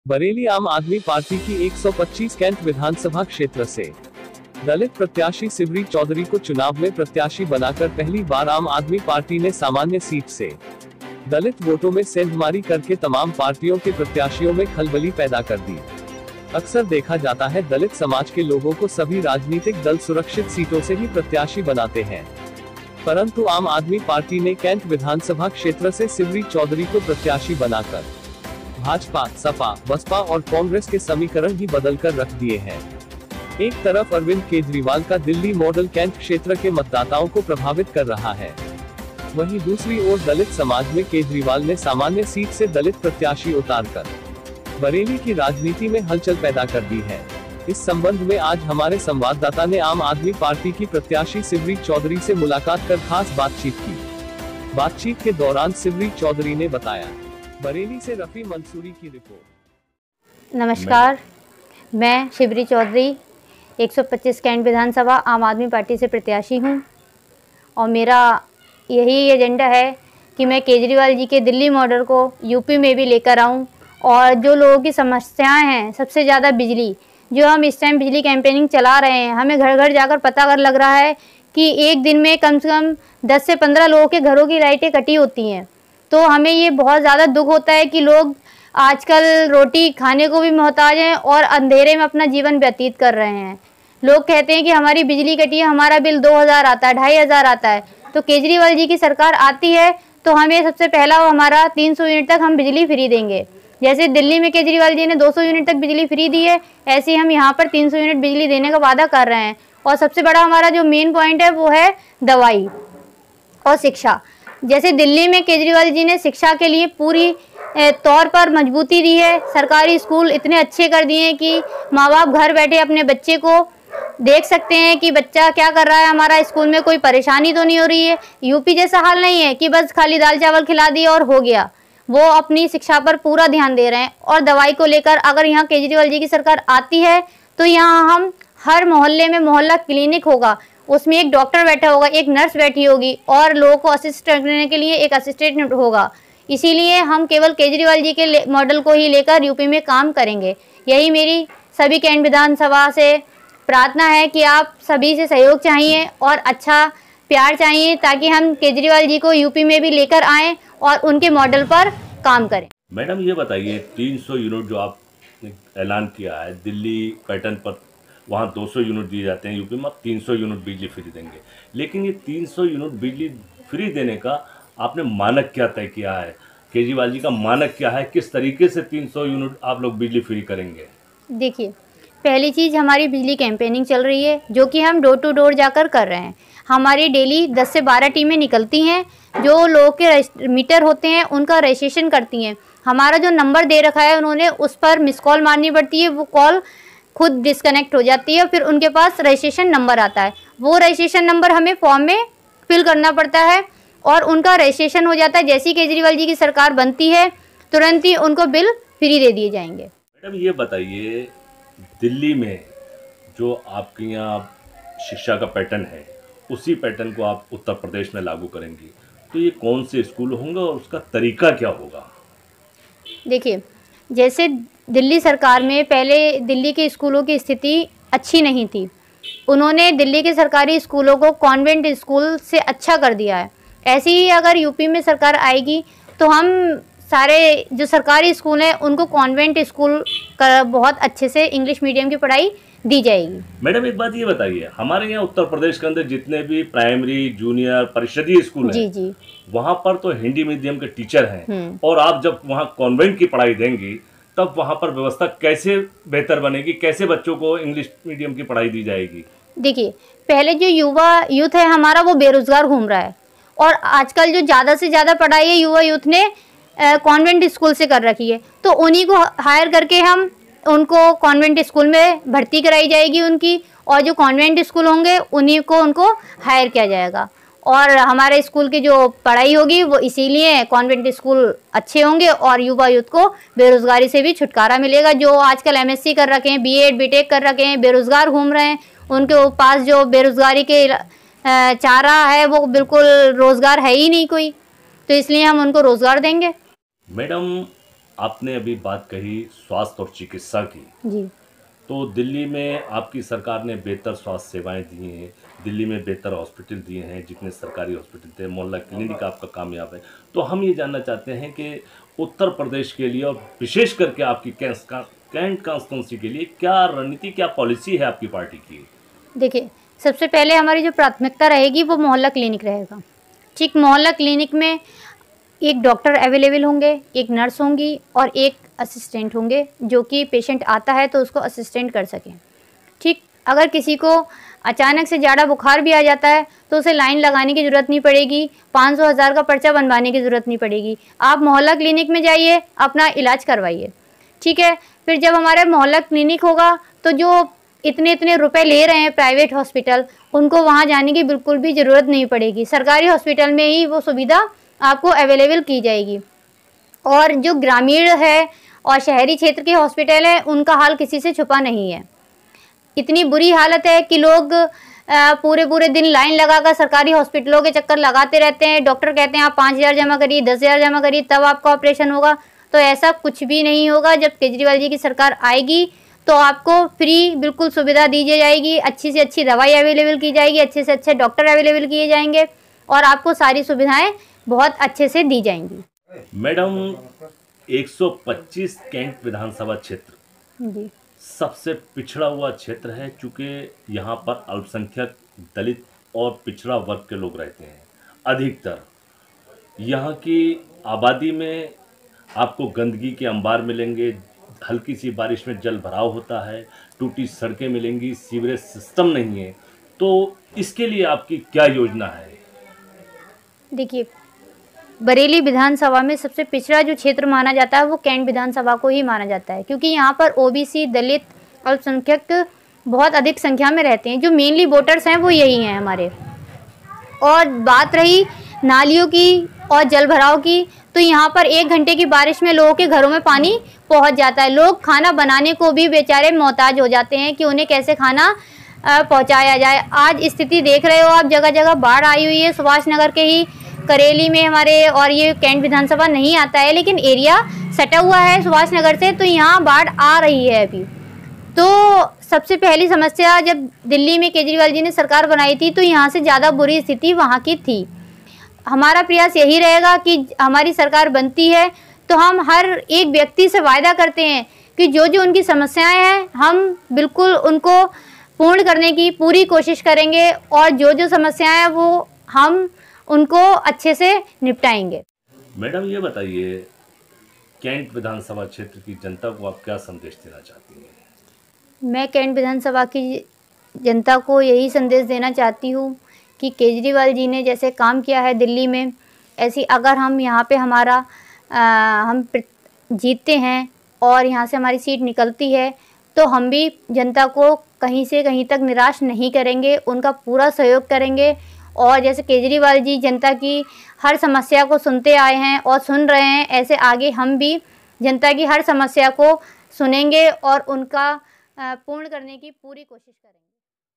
बरेली आम आदमी पार्टी की 125 कैंट विधानसभा क्षेत्र से दलित प्रत्याशी सिबरी चौधरी को चुनाव में प्रत्याशी बनाकर पहली बार आम आदमी पार्टी ने सामान्य सीट से दलित वोटों में सेंधमारी करके तमाम पार्टियों के प्रत्याशियों में खलबली पैदा कर दी। अक्सर देखा जाता है दलित समाज के लोगों को सभी राजनीतिक दल सुरक्षित सीटों से ही प्रत्याशी बनाते हैं, परंतु आम आदमी पार्टी ने कैंट विधानसभा क्षेत्र से सिबरी चौधरी को प्रत्याशी बनाकर भाजपा, सपा, बसपा और कांग्रेस के समीकरण ही बदलकर रख दिए हैं। एक तरफ अरविंद केजरीवाल का दिल्ली मॉडल कैंट क्षेत्र के मतदाताओं को प्रभावित कर रहा है, वहीं दूसरी ओर दलित समाज में केजरीवाल ने सामान्य सीट से दलित प्रत्याशी उतारकर बरेली की राजनीति में हलचल पैदा कर दी है। इस संबंध में आज हमारे संवाददाता ने आम आदमी पार्टी की प्रत्याशी सिबरी चौधरी से मुलाकात कर खास बातचीत की। बातचीत के दौरान सिबरी चौधरी ने बताया। बरेली से रफी मंसूरी की रिपोर्ट। नमस्कार, मैं सिबरी चौधरी 125 कैंट विधानसभा आम आदमी पार्टी से प्रत्याशी हूं और मेरा यही एजेंडा है कि मैं केजरीवाल जी के दिल्ली मॉडल को यूपी में भी लेकर आऊं और जो लोगों की समस्याएं हैं, सबसे ज़्यादा बिजली, जो हम इस टाइम बिजली कैंपेनिंग चला रहे हैं, हमें घर घर जाकर पता कर लग रहा है कि एक दिन में कम से कम 10 से 15 लोगों के घरों की लाइटें कटी होती हैं। तो हमें ये बहुत ज़्यादा दुख होता है कि लोग आजकल रोटी खाने को भी मोहताज हैं और अंधेरे में अपना जीवन व्यतीत कर रहे हैं। लोग कहते हैं कि हमारी बिजली कटी है, हमारा बिल 2000 आता है, 2500 आता है। तो केजरीवाल जी की सरकार आती है तो हमें सबसे पहला हमारा 300 यूनिट तक हम बिजली फ्री देंगे। जैसे दिल्ली में केजरीवाल जी ने 200 यूनिट तक बिजली फ्री दी है, ऐसे ही हम यहाँ पर 300 यूनिट बिजली देने का वादा कर रहे हैं। और सबसे बड़ा हमारा जो मेन पॉइंट है वो है दवाई और शिक्षा। जैसे दिल्ली में केजरीवाल जी ने शिक्षा के लिए पूरी तौर पर मजबूती दी है, सरकारी स्कूल इतने अच्छे कर दिए हैं कि माँ बाप घर बैठे अपने बच्चे को देख सकते हैं कि बच्चा क्या कर रहा है, हमारा स्कूल में कोई परेशानी तो नहीं हो रही है। यूपी जैसा हाल नहीं है कि बस खाली दाल चावल खिला दिया और हो गया। वो अपनी शिक्षा पर पूरा ध्यान दे रहे हैं। और दवाई को लेकर अगर यहाँ केजरीवाल जी की सरकार आती है तो यहाँ हम हर मोहल्ले में मोहल्ला क्लिनिक होगा, उसमें एक डॉक्टर बैठा होगा, एक नर्स बैठी होगी और लोगों को असिस्ट करने के लिए एक असिस्टेंट होगा। इसीलिए हम केवल केजरीवाल जी के मॉडल को ही लेकर यूपी में काम करेंगे। यही मेरी सभी कैंट विधानसभा से प्रार्थना है कि आप सभी से सहयोग चाहिए और अच्छा प्यार चाहिए ताकि हम केजरीवाल जी को यूपी में भी लेकर आएँ और उनके मॉडल पर काम करें। मैडम ये बताइए, 300 यूनिट जो आपने ऐलान किया है दिल्ली पैटर्न पर, वहाँ 200 यूनिट दिए जाते हैं, यूपी में आप 300 यूनिट बिजली फ्री देंगे, लेकिन ये 300 यूनिट बिजली फ्री देने का आपने मानक क्या तय किया है? केजरीवाल जी का मानक क्या है? किस तरीके से 300 यूनिट आप लोग बिजली फ्री करेंगे? देखिए, पहली चीज़ हमारी बिजली कैंपेनिंग चल रही है जो कि हम डोर टू डोर जाकर कर रहे हैं। हमारी डेली 10 से 12 टीमें निकलती हैं जो लोगों के मीटर होते हैं उनका रजिस्ट्रेशन करती हैं। हमारा जो नंबर दे रखा है उन्होंने उस पर मिस कॉल मारनी पड़ती है, वो कॉल खुद डिस्कनेक्ट हो जाती है, फिर उनके पास रजिस्ट्रेशन नंबर आता है। वो रजिस्ट्रेशन नंबर हमें फॉर्म में फिल करना पड़ता है और उनका रजिस्ट्रेशन हो जाता है। जैसे ही केजरीवाल जी की सरकार बनती है तुरंत ही उनको बिल फ्री दे दिए जाएंगे। मैडम ये बताइए, दिल्ली में जो आपके यहाँ शिक्षा का पैटर्न है उसी पैटर्न को आप उत्तर प्रदेश में लागू करेंगी, तो ये कौन से स्कूल होंगे और उसका तरीका क्या होगा? देखिए, जैसे दिल्ली सरकार में पहले दिल्ली के स्कूलों की स्थिति अच्छी नहीं थी, उन्होंने दिल्ली के सरकारी स्कूलों को कॉन्वेंट स्कूल से अच्छा कर दिया है। ऐसे ही अगर यूपी में सरकार आएगी तो हम सारे जो सरकारी स्कूल हैं उनको कॉन्वेंट स्कूल का बहुत अच्छे से इंग्लिश मीडियम की पढ़ाई दी जाएगी। मैडम एक बात ये बताइए, हमारे यहाँ उत्तर प्रदेश के अंदर जितने भी प्राइमरी, जूनियर, परिषदीय स्कूल हैं, जी, वहाँ पर तो हिंदी मीडियम के टीचर हैं और आप जब वहाँ कॉन्वेंट की पढ़ाई देंगी तब वहाँ पर व्यवस्था कैसे बेहतर बनेगी? कैसे बच्चों को इंग्लिश मीडियम की पढ़ाई दी जाएगी? देखिए, पहले जो यूथ है हमारा वो बेरोजगार घूम रहा है और आजकल जो ज़्यादा से ज़्यादा पढ़ाई है युवा यूथ ने कॉन्वेंट स्कूल से कर रखी है, तो उन्हीं को हायर करके हम उनको कॉन्वेंट स्कूल में भर्ती कराई जाएगी उनकी, और जो कॉन्वेंट स्कूल होंगे उन्हीं को उनको हायर किया जाएगा। और हमारे स्कूल की जो पढ़ाई होगी वो इसीलिए कॉन्वेंट स्कूल अच्छे होंगे और युवा यूथ को बेरोजगारी से भी छुटकारा मिलेगा। जो आजकल MSc कर रखे हैं, B.Ed, B.Tech कर रखे हैं, बेरोजगार घूम रहे हैं, उनके पास जो बेरोजगारी के चारा है वो बिल्कुल रोजगार है ही नहीं कोई, तो इसलिए हम उनको रोजगार देंगे। मैडम आपने अभी बात कही स्वास्थ्य और चिकित्सा की, जी। तो दिल्ली में आपकी सरकार ने बेहतर स्वास्थ्य सेवाएं दी हैं, दिल्ली में बेहतर हॉस्पिटल दिए हैं, जितने सरकारी हॉस्पिटल थे, मोहल्ला क्लिनिक आपका कामयाब है। तो हम ये जानना चाहते हैं कि उत्तर प्रदेश के लिए और विशेष करके आपकी कैंट कॉन्स्टिट्यूंसी के लिए क्या रणनीति, क्या पॉलिसी है आपकी पार्टी की? देखिए, सबसे पहले हमारी जो प्राथमिकता रहेगी वो मोहल्ला क्लिनिक रहेगा। ठीक, मोहल्ला क्लिनिक में एक डॉक्टर अवेलेबल होंगे, एक नर्स होंगी और एक असिस्टेंट होंगे, जो कि पेशेंट आता है तो उसको असिस्टेंट कर सकें। ठीक, अगर किसी को अचानक से ज़्यादा बुखार भी आ जाता है तो उसे लाइन लगाने की ज़रूरत नहीं पड़ेगी, 500,000 का पर्चा बनवाने की ज़रूरत नहीं पड़ेगी। आप मोहल्ला क्लिनिक में जाइए, अपना इलाज करवाइए। ठीक है, फिर जब हमारा मोहल्ला क्लिनिक होगा तो जो इतने रुपए ले रहे हैं प्राइवेट हॉस्पिटल, उनको वहाँ जाने की बिल्कुल भी ज़रूरत नहीं पड़ेगी। सरकारी हॉस्पिटल में ही वो सुविधा आपको अवेलेबल की जाएगी। और जो ग्रामीण है और शहरी क्षेत्र के हॉस्पिटल हैं, उनका हाल किसी से छुपा नहीं है। इतनी बुरी हालत है कि लोग पूरे दिन लाइन लगाकर सरकारी हॉस्पिटलों के चक्कर लगाते रहते हैं। डॉक्टर कहते हैं आप 5,000 जमा करिए, 10,000 जमा करिए, तब आपका ऑपरेशन होगा। तो ऐसा कुछ भी नहीं होगा। जब केजरीवाल जी की सरकार आएगी तो आपको फ्री बिल्कुल सुविधा दी जाएगी, अच्छी से अच्छी दवाई अवेलेबल की जाएगी, अच्छे से अच्छे डॉक्टर अवेलेबल किए जाएंगे और आपको सारी सुविधाएं बहुत अच्छे से दी जाएंगी। मैडम, 125 कैंट विधानसभा क्षेत्र जी। सबसे पिछड़ा हुआ क्षेत्र है, चूँकि यहाँ पर अल्पसंख्यक, दलित और पिछड़ा वर्ग के लोग रहते हैं अधिकतर। यहाँ की आबादी में आपको गंदगी के अंबार मिलेंगे, हल्की सी बारिश में जल भराव होता है, टूटी सड़कें मिलेंगी, सीवरेज सिस्टम नहीं है। तो इसके लिए आपकी क्या योजना है? देखिए, बरेली विधानसभा में सबसे पिछड़ा जो क्षेत्र माना जाता है वो कैंट विधानसभा को ही माना जाता है, क्योंकि यहाँ पर ओबीसी, दलित, अल्पसंख्यक बहुत अधिक संख्या में रहते हैं। जो मेनली वोटर्स हैं वो यही हैं हमारे। और बात रही नालियों की और जल भराव की, तो यहाँ पर 1 घंटे की बारिश में लोगों के घरों में पानी पहुँच जाता है। लोग खाना बनाने को भी बेचारे मोहताज हो जाते हैं कि उन्हें कैसे खाना पहुँचाया जाए। आज स्थिति देख रहे हो आप, जगह जगह बाढ़ आई हुई है। सुभाष नगर के ही करेली में हमारे, और ये कैंट विधानसभा नहीं आता है लेकिन एरिया सटा हुआ है सुभाष नगर से, तो यहाँ बाढ़ आ रही है अभी। तो सबसे पहली समस्या जब दिल्ली में केजरीवाल जी ने सरकार बनाई थी तो यहाँ से ज़्यादा बुरी स्थिति वहाँ की थी। हमारा प्रयास यही रहेगा कि हमारी सरकार बनती है तो हम हर एक व्यक्ति से वायदा करते हैं कि जो जो उनकी समस्याएं हैं हम बिल्कुल उनको पूर्ण करने की पूरी कोशिश करेंगे, और जो जो समस्याएं हैं वो हम उनको अच्छे से निपटाएंगे। मैडम, ये बताइए, कैंट विधानसभा क्षेत्र की जनता को आप क्या संदेश देना चाहती हैं? मैं कैंट विधानसभा की जनता को यही संदेश देना चाहती हूँ कि केजरीवाल जी ने जैसे काम किया है दिल्ली में, ऐसी अगर हम यहाँ पे हमारा हम जीतते हैं और यहाँ से हमारी सीट निकलती है तो हम भी जनता को कहीं से कहीं तक निराश नहीं करेंगे, उनका पूरा सहयोग करेंगे। और जैसे केजरीवाल जी जनता की हर समस्या को सुनते आए हैं और सुन रहे हैं, ऐसे आगे हम भी जनता की हर समस्या को सुनेंगे और उनका पूर्ण करने की पूरी कोशिश करेंगे।